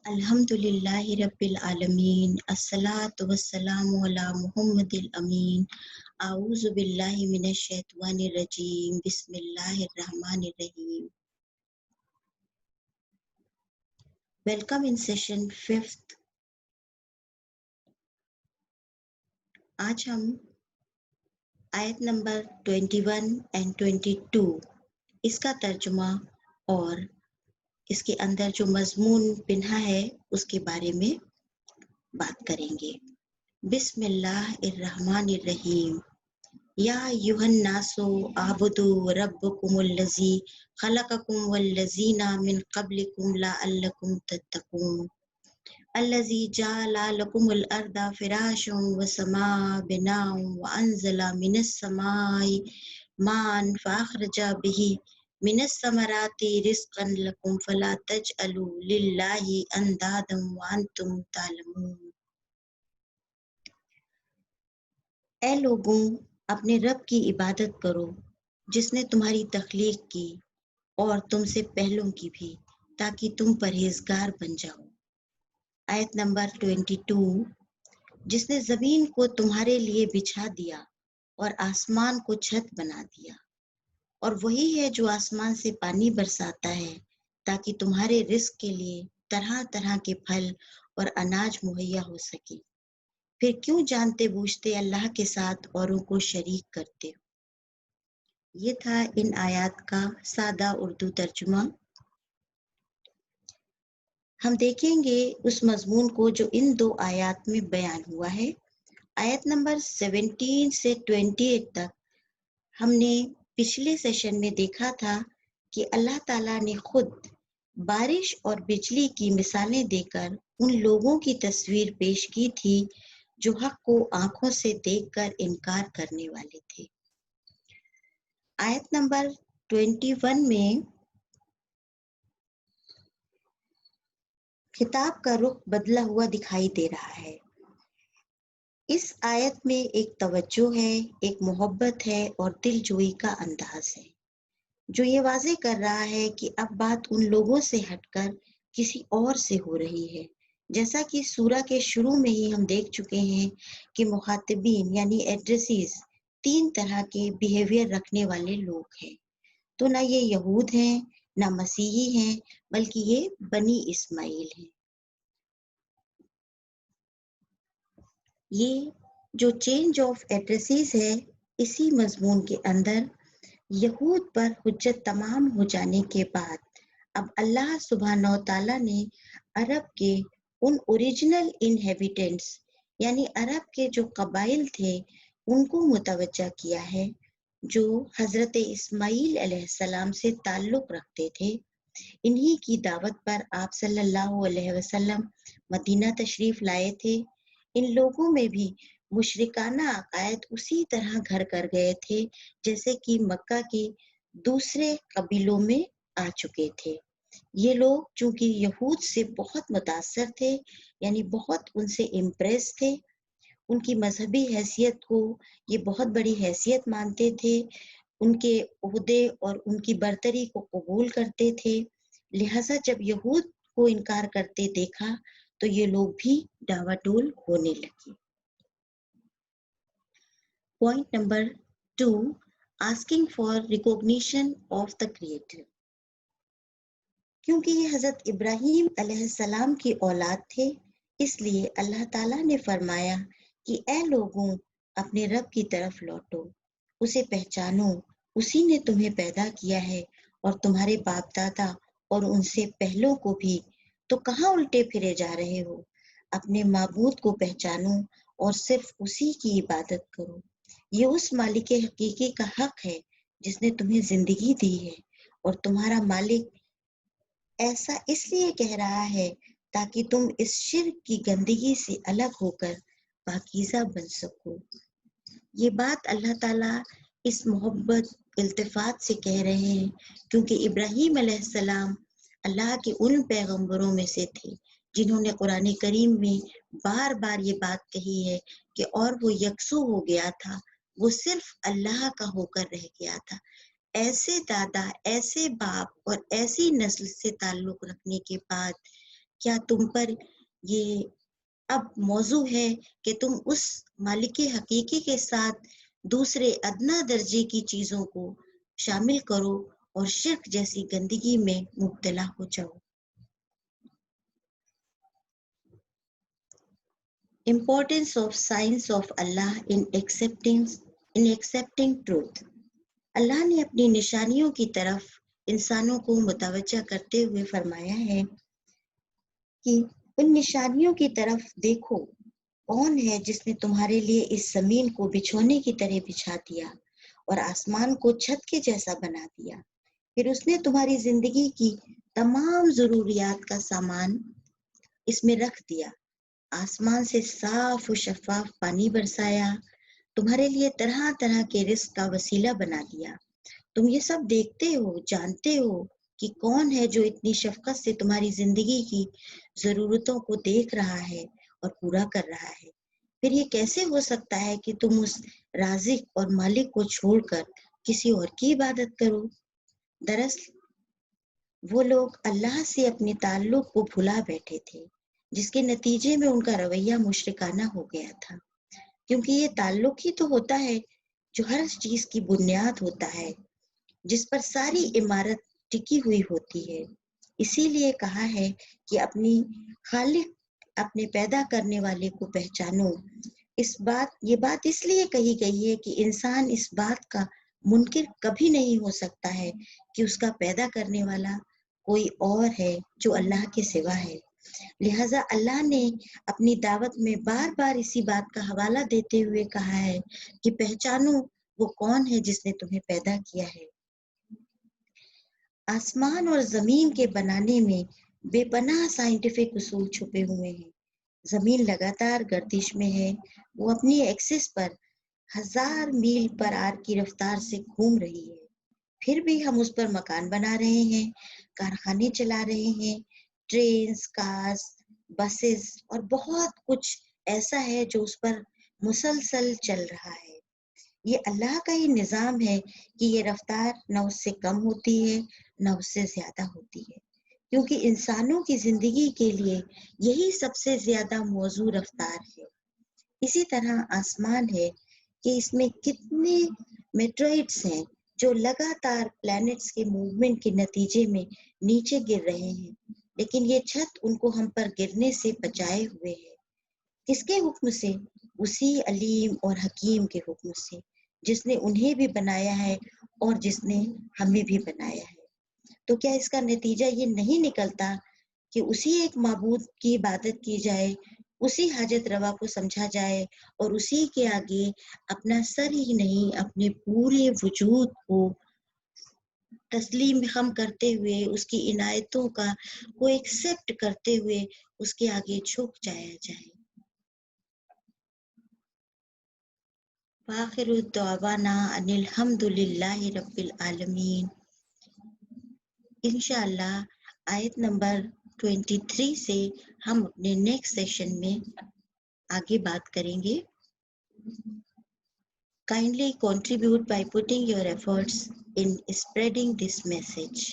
الحمدللہ رب العالمین الصلاۃ والسلام علی محمد الامین اعوذ باللہ من الشیطان الرجیم بسم اللہ الرحمن الرحیم. Welcome in session 5th. آج ہم آیت نمبر 21 and 22 اس کا ترجمہ اور اس کے اندر جو مضمون پنہا ہے اس کے بارے میں بات کریں گے. بسم اللہ الرحمن الرحیم. یا ایھا الناس اعبدوا ربکم الذی خلقکم والذین من قبلکم لعلکم تتقون الذی جعل لکم الارض فراشا والسماء بناء وانزل من السماء ماء فاخرج به من الثمرات رزقا لکم فلا تجعلوا للہ اندادا وانتم تعلمون. اے لوگوں، اپنے رب کی عبادت کرو جس نے تمہاری تخلیق کی اور تم سے پہلوں کی بھی، تاکہ تم پرہیزگار بن جاؤ. آیت نمبر 22. جس نے زمین کو تمہارے لیے بچھا دیا اور آسمان کو چھت بنا دیا، اور وہی ہے جو آسمان سے پانی برساتا ہے تاکہ تمہارے رزق کے لیے طرح طرح کے پھل اور اناج مہیا ہو سکے. پھر کیوں جانتے بوجھتے اللہ کے ساتھ اوروں کو شریک کرتے ہو. یہ تھا ان آیات کا سادہ اردو ترجمہ. ہم دیکھیں گے اس مضمون کو جو ان 2 آیات میں بیان ہوا ہے. آیت نمبر 17 سے 28 تک ہم نے پچھلے سیشن میں دیکھا تھا کہ اللہ تعالیٰ نے خود بارش اور بجلی کی مثالیں دے کر ان لوگوں کی تصویر پیش کی تھی جو حق کو آنکھوں سے دیکھ کر انکار کرنے والے تھے. آیت نمبر 21 میں خطاب کا رخ بدلا ہوا دکھائی دے رہا ہے. اس آیت میں ایک توجہ ہے، ایک محبت ہے اور دل جوئی کا انداز ہے جو یہ واضح کر رہا ہے کہ اب بات ان لوگوں سے ہٹ کر کسی اور سے ہو رہی ہے. جیسا کہ سورہ کے شروع میں ہی ہم دیکھ چکے ہیں کہ مخاطبین یعنی ایڈریسیز 3 طرح کے بیہیویئر رکھنے والے لوگ ہیں. تو نہ یہ یہود ہیں، نہ مسیحی ہیں، بلکہ یہ بنی اسماعیل ہیں. یہ جو چینج آف ایڈریسیز ہے اسی مضمون کے اندر یہود پر حجت تمام ہو جانے کے بعد اب اللہ سبحانہ و تعالیٰ نے عرب کے ان اوریجنل انہیبیٹنٹس یعنی عرب کے جو قبائل تھے ان کو متوجہ کیا ہے جو حضرت اسماعیل علیہ السلام سے تعلق رکھتے تھے. انہی کی دعوت پر آپ صلی اللہ علیہ وسلم مدینہ تشریف لائے تھے. ان لوگوں میں بھی مشرکانہ عقائد اسی طرح گھر کر گئے تھے جیسے کہ مکہ کے دوسرے قبیلوں میں آ چکے تھے. یہ لوگ چونکہ یہود سے بہت متاثر تھے، یعنی بہت ان سے امپریس تھے، ان کی مذہبی حیثیت کو یہ بہت بڑی حیثیت مانتے تھے، ان کے عہدے اور ان کی برتری کو قبول کرتے تھے. لہٰذا جب یہود کو انکار کرتے دیکھا تو یہ لوگ بھی ڈاواڈول ہونے لگے. Point number 2. asking for recognition of the creator. کیونکہ یہ حضرت ابراہیم علیہ السلام کی اولاد تھے اس لیے اللہ تعالیٰ نے فرمایا کہ اے لوگوں اپنے رب کی طرف لوٹو، اسے پہچانو، اسی نے تمہیں پیدا کیا ہے اور تمہارے باپ دادا اور ان سے پہلوں کو بھی. تو کہاں الٹے پھرے جا رہے ہو؟ اپنے معبود کو پہچانو اور صرف اسی کی عبادت کرو. یہ اس مالک حقیقی کا حق ہے جس نے تمہیں زندگی دی ہے، اور تمہارا مالک ایسا اس لیے کہہ رہا ہے تاکہ تم اس شرک کی گندگی سے الگ ہو کر پاکیزہ بن سکو. یہ بات اللہ تعالیٰ اس محبت التفات سے کہہ رہے ہیں کیونکہ ابراہیم علیہ السلام اللہ کے ان پیغمبروں میں سے تھے جنہوں نے قرآن کریم میں بار بار یہ بات کہی ہے کہ اور وہ یکسو ہو گیا تھا، وہ صرف اللہ کا ہو کر رہ گیا تھا. ایسے دادا، ایسے باپ اور ایسی نسل سے تعلق رکھنے کے بعد کیا تم پر یہ اب موضوع ہے کہ تم اس مالک حقیقی کے ساتھ دوسرے ادنا درجے کی چیزوں کو شامل کرو اور شرک جیسی گندگی میں مبتلا ہو جاؤ. Importance of signs of Allah in accepting truth. اللہ نے اپنی نشانیوں کی طرف انسانوں کو متوجہ کرتے ہوئے فرمایا ہے کہ ان نشانیوں کی طرف دیکھو. کون ہے جس نے تمہارے لیے اس زمین کو بچھونے کی طرح بچھا دیا اور آسمان کو چھت کے جیسا بنا دیا. پھر اس نے تمہاری زندگی کی تمام ضروریات کا سامان اس میں رکھ دیا. آسمان سے صاف و شفاف پانی برسایا. تمہارے لیے طرح طرح کے رزق کا وسیلہ بنا دیا. تم یہ سب دیکھتے ہو، جانتے ہو کہ کون ہے جو اتنی شفقت سے تمہاری زندگی کی ضرورتوں کو دیکھ رہا ہے اور پورا کر رہا ہے. پھر یہ کیسے ہو سکتا ہے کہ تم اس رازق اور مالک کو چھوڑ کر کسی اور کی عبادت کرو؟ دراصل وہ لوگ اللہ سے اپنے تعلق کو بھلا بیٹھے تھے، جس کے نتیجے میں ان کا رویہ مشرکانہ ہو گیا تھا. کیونکہ یہ تعلق ہی تو ہوتا ہے جو ہر چیز کی بنیاد ہوتا ہے، جس پر ساری عمارت ٹکی ہوئی ہوتی ہے. اسی لیے کہا ہے کہ اپنی خالق، اپنے پیدا کرنے والے کو پہچانو. یہ بات اس لیے کہی گئی ہے کہ انسان اس بات کا منکر کبھی نہیں ہو سکتا ہے کہ اس کا پیدا کرنے والا کوئی اور ہے جو اللہ کے سوا ہے. لہذا اللہ نے اپنی دعوت میں بار بار اسی بات کا حوالہ دیتے ہوئے کہا ہے کہ پہچانو وہ کون ہے جس نے تمہیں پیدا کیا ہے. آسمان اور زمین کے بنانے میں بے پناہ سائنٹیفک اصول چھپے ہوئے ہیں. زمین لگاتار گردش میں ہے. وہ اپنی Axis per 1000 mile per are کی رفتار سے گھوم رہی ہے. پھر بھی ہم اس پر مکان بنا رہے ہیں، کارخانے چلا رہے ہیں، ٹرینز، کارز، بسز اور بہت کچھ ایسا ہے جو اس پر مسلسل چل رہا ہے. یہ اللہ کا ہی نظام ہے کہ یہ رفتار نہ اس سے کم ہوتی ہے نہ اس سے زیادہ ہوتی ہے، کیونکہ انسانوں کی زندگی کے لیے یہی سب سے زیادہ موزوں رفتار ہے. اسی طرح آسمان ہے کہ اس میں کتنے میٹروئڈز ہیں جو لگاتار پلانٹس کے موومنٹ کے نتیجے میں نیچے گر رہے ہیں، لیکن یہ چھت ان کو ہم پر گرنے سے بچائے ہوئے ہے. کس کے حکم سے؟ اسی علیم اور حکیم کے حکم سے، جس نے انہیں بھی بنایا ہے اور جس نے ہمیں بھی بنایا ہے. تو کیا اس کا نتیجہ یہ نہیں نکلتا کہ اسی ایک معبود کی عبادت کی جائے، اسی حاجت روا کو سمجھا جائے اور اسی کے آگے اپنا سر ہی نہیں اپنے پورے وجود کو تسلیم خم کرتے ہوئے، اس کی عنایتوں کو ایکسپٹ کرتے ہوئے اس کے آگے جھک جایا جائے. وآخر دعوانا ان الحمد للہ رب العالمین. انشاءاللہ آیت نمبر 23 سے ہم اپنے نیکسٹ سیشن میں آگے بات کریں گے. Kindly contribute by putting your efforts in spreading this message.